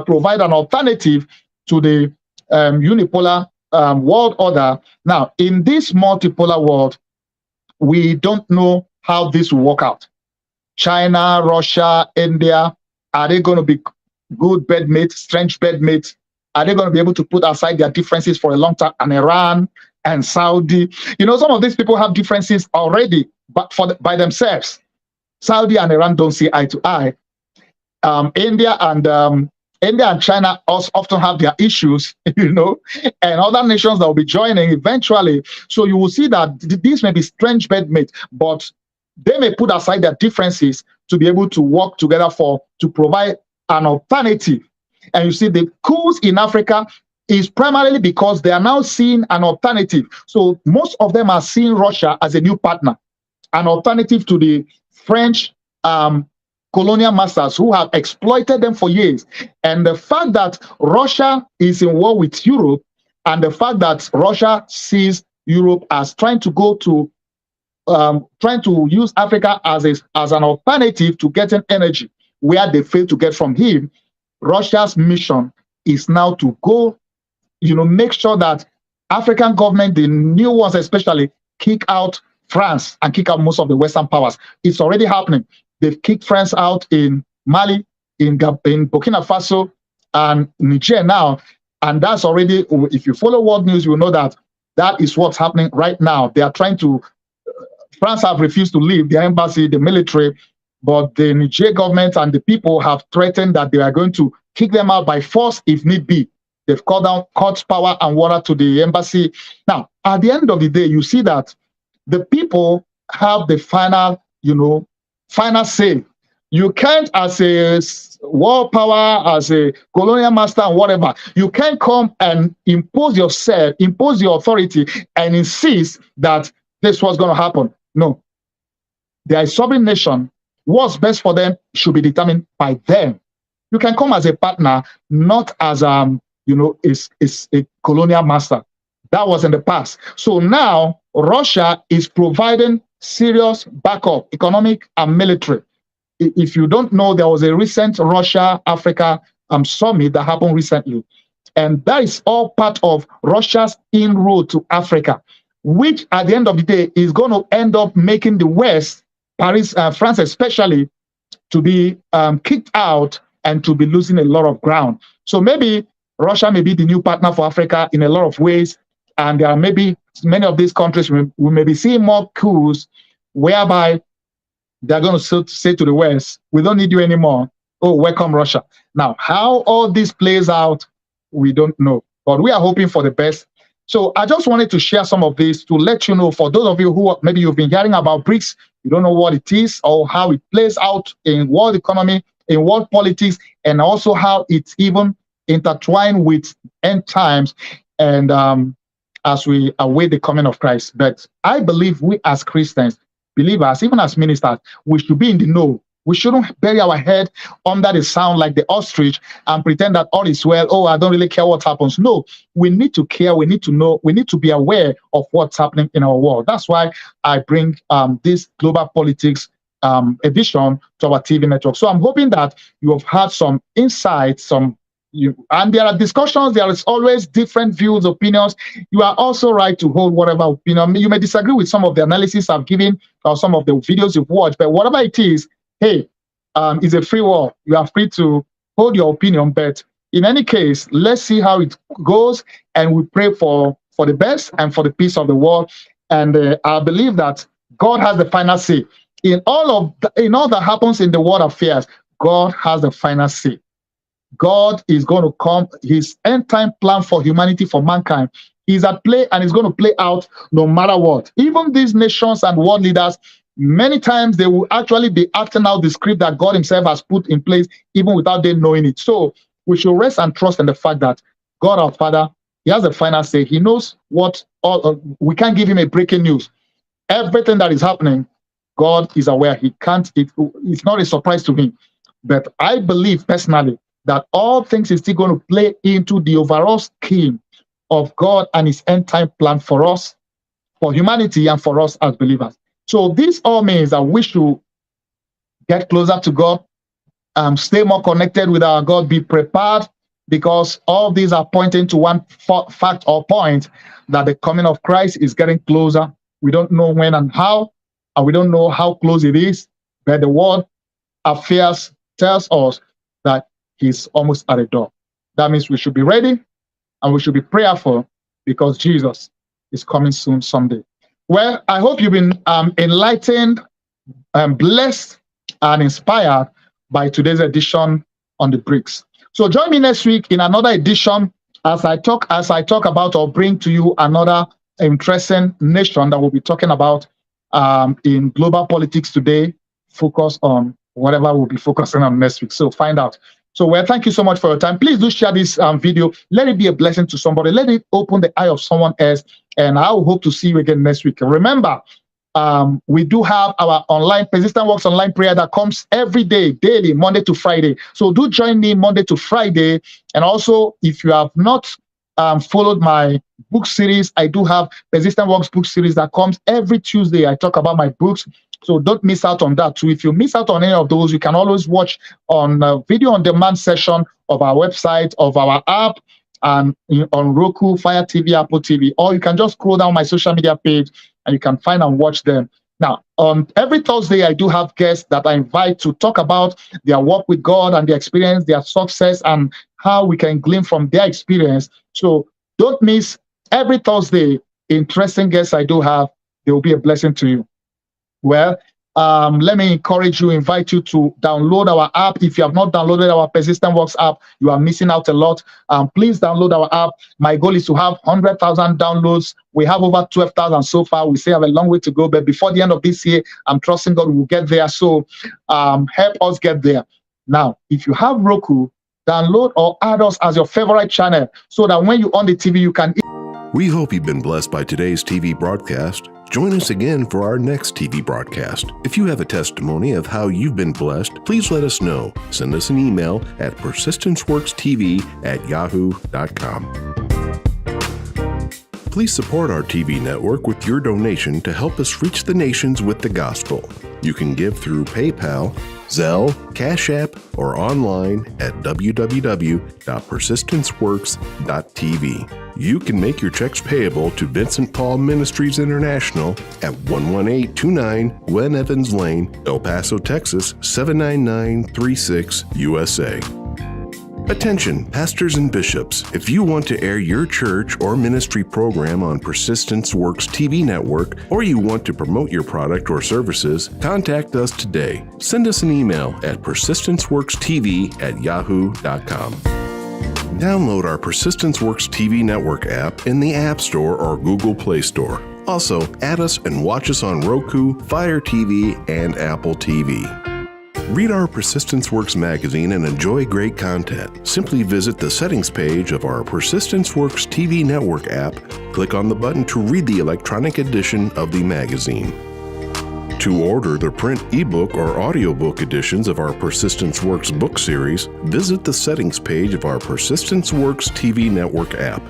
provide an alternative to the unipolar world order. Now, in this multipolar world, we don't know how this will work out. China, Russia, India, are they going to be good bedmates, strange bedmates? Are they going to be able to put aside their differences for a long time? And Iran and Saudi, some of these people have differences already, but by themselves. Saudi and Iran don't see eye to eye. India and China also often have their issues, and other nations that will be joining eventually. So you will see that these may be strange bedmates, but they may put aside their differences to be able to work together to provide an alternative. And you see, the coups in Africa is primarily because they are now seeing an alternative. So most of them are seeing Russia as a new partner, an alternative to the French colonial masters who have exploited them for years. And the fact that Russia is in war with Europe, and the fact that Russia sees Europe as trying to use Africa as an alternative to getting energy where they fail to get from him, Russia's mission is now to go, make sure that African government, the new ones especially, kick out France and kick out most of the Western powers. It's already happening. They've kicked France out in Mali, in Burkina Faso, and Niger now. And that's already, if you follow world news, you will know that is what's happening right now. They are trying to, France have refused to leave their embassy, the military, but the Niger government and the people have threatened that they are going to kick them out by force if need be. They've called down cut power and water to the embassy. Now, at the end of the day, you see that the people have the final say. You can't, as a world power, as a colonial master and whatever, you can't come and impose yourself, impose your authority and insist that this was going to happen. No. They are a sovereign nation. What's best for them should be determined by them. You can come as a partner, not as is a colonial master. That was in the past. So now Russia is providing serious backup, economic and military. If you don't know, there was a recent Russia-Africa summit that happened recently. And that is all part of Russia's inroad to Africa, which at the end of the day is going to end up making the West, Paris, France especially, to be kicked out and to be losing a lot of ground. So maybe Russia may be the new partner for Africa in a lot of ways. And there are maybe many of these countries, we may be seeing more coups whereby they're going to say to the West, we don't need you anymore. Oh, welcome Russia. Now, how all this plays out, we don't know. But we are hoping for the best. So I just wanted to share some of this to let you know, for those of you who maybe you've been hearing about Brics, you don't know what it is or how it plays out in world economy, in world politics, and also how it's even intertwined with end times. And as we await the coming of Christ. But I believe we as Christians, believers, even as ministers, we should be in the know. We shouldn't bury our head under the sound like the ostrich and pretend that all is well. Oh, I don't really care what happens. No, we need to care. We need to know. We need to be aware of what's happening in our world. That's why I bring this global politics edition to our TV network. So I'm hoping that you have had some insights, and there are discussions. There is always different views, opinions. You are also right to hold whatever opinion. You may disagree with some of the analysis I've given or some of the videos you've watched, but whatever it is, hey, it's a free world. You are free to hold your opinion, but in any case, let's see how it goes, and we pray for the best and for the peace of the world. And I believe that God has the final say in all that happens in the world affairs. God has the final say. God is going to come. His end time plan for humanity, for mankind, is at play, and is going to play out no matter what. Even these nations and world leaders, many times they will actually be acting out the script that God himself has put in place, even without them knowing it. So we should rest and trust in the fact that God our Father, he has the final say. He knows what we can't give him a breaking news. Everything that is happening, God is aware. It's not a surprise to him. But I believe personally that all things is still going to play into the overall scheme of God and his end time plan for us, for humanity, and for us as believers. So this all means that we should get closer to God, stay more connected with our God, be prepared, because all these are pointing to one fact or point, that the coming of Christ is getting closer. We don't know when and how, and we don't know how close it is, but the world affairs tells us that he's almost at the door. That means we should be ready and we should be prayerful, because Jesus is coming soon someday. Well, I hope you've been enlightened, blessed, and inspired by today's edition on the Brics. So join me next week in another edition as I talk about or bring to you another interesting nation that we'll be talking about in global politics today. Focus on whatever we'll be focusing on next week. So find out. So, well, thank you so much for your time. Please do share this video. Let it be a blessing to somebody. Let it open the eye of someone else. And I will hope to see you again next week. Remember, we do have our online Persistent Works online prayer that comes every day, daily, Monday to Friday. So do join me Monday to Friday. And also, if you have not followed my book series, I do have Persistent Works book series that comes every Tuesday. I talk about my books. So don't miss out on that too. If you miss out on any of those, you can always watch on video on demand session of our website, of our app, and on Roku, Fire TV, Apple TV, or you can just scroll down my social media page and you can find and watch them. Now, on every Thursday, I do have guests that I invite to talk about their work with God and their experience, their success, and how we can glean from their experience. So don't miss every Thursday. Interesting guests I do have. They will be a blessing to you. Well, let me invite you to download our app. If you have not downloaded our Persistent Works app, you are missing out a lot. Please download our app. My goal is to have 100,000 downloads. We have over 12,000 so far. We still have a long way to go, but before the end of this year, I'm trusting God will get there. So help us get there. Now, if you have Roku, download or add us as your favorite channel so that when you're on the TV, you can. We hope you've been blessed by today's TV broadcast. Join us again for our next TV broadcast. If you have a testimony of how you've been blessed, please let us know. Send us an email at persistenceworkstv@yahoo.com. Please support our TV network with your donation to help us reach the nations with the gospel. You can give through PayPal, Zelle, Cash App, or online at www.persistenceworks.tv. You can make your checks payable to Vincent Paul Ministries International at 11829 Glen Evans Lane, El Paso, Texas 79936, USA. Attention, pastors and bishops. If you want to air your church or ministry program on Persistence Works TV network, or you want to promote your product or services, contact us today. Send us an email at persistenceworkstv@yahoo.com. Download our Persistence Works TV network app in the App Store or Google Play Store. Also, add us and watch us on Roku, Fire TV, and Apple TV. Read our Persistence Works magazine and enjoy great content. Simply visit the settings page of our Persistence Works TV network app, click on the button to read the electronic edition of the magazine. To order the print, ebook, or audiobook editions of our Persistence Works book series, visit the settings page of our Persistence Works TV network app.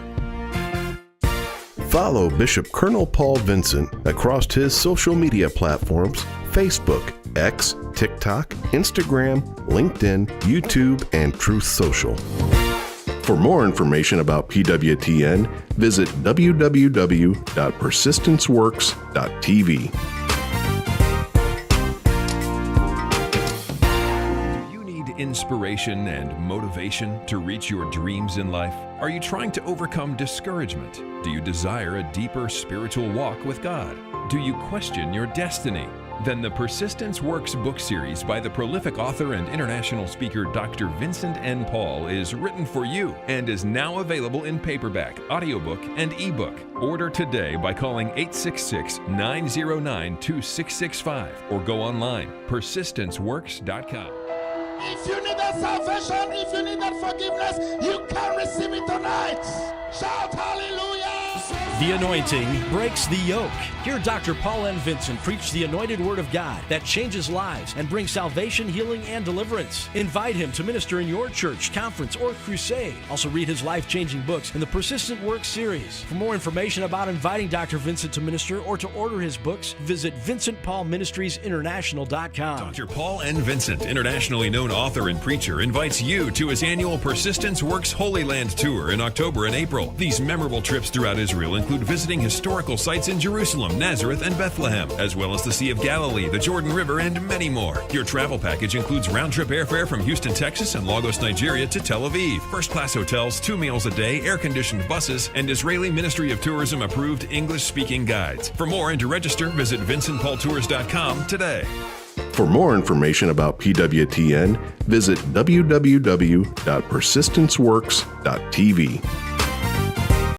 Follow Bishop Colonel Paul Vincent across his social media platforms: Facebook, X, TikTok, Instagram, LinkedIn, YouTube, and Truth Social. For more information about PWTN, visit www.persistenceworks.tv. Inspiration and motivation to reach your dreams in life? Are you trying to overcome discouragement? Do you desire a deeper spiritual walk with God? Do you question your destiny? Then the Persistence Works book series by the prolific author and international speaker Dr. Vincent N. Paul is written for you and is now available in paperback, audiobook, and ebook. Order today by calling 866-909-2665 or go online, persistenceworks.com. If you need that salvation, if you need that forgiveness, you can receive it tonight. Shout hallelujah. The anointing breaks the yoke. Hear Dr. Paul N. Vincent preach the anointed word of God that changes lives and brings salvation, healing, and deliverance. Invite him to minister in your church, conference, or crusade. Also read his life-changing books in the Persistent Works series. For more information about inviting Dr. Vincent to minister or to order his books, visit VincentPaulMinistriesInternational.com. Dr. Paul N. Vincent, internationally known author and preacher, invites you to his annual Persistence Works Holy Land Tour in October and April. These memorable trips throughout Israel include visiting historical sites in Jerusalem, Nazareth, and Bethlehem, as well as the Sea of Galilee, the Jordan River, and many more. Your travel package includes round-trip airfare from Houston, Texas, and Lagos, Nigeria to Tel Aviv, first-class hotels, 2 meals a day, air-conditioned buses, and Israeli Ministry of Tourism approved English-speaking guides. For more and to register, visit VincentPaulTours.com today. For more information about PWTN, visit www.persistenceworks.tv.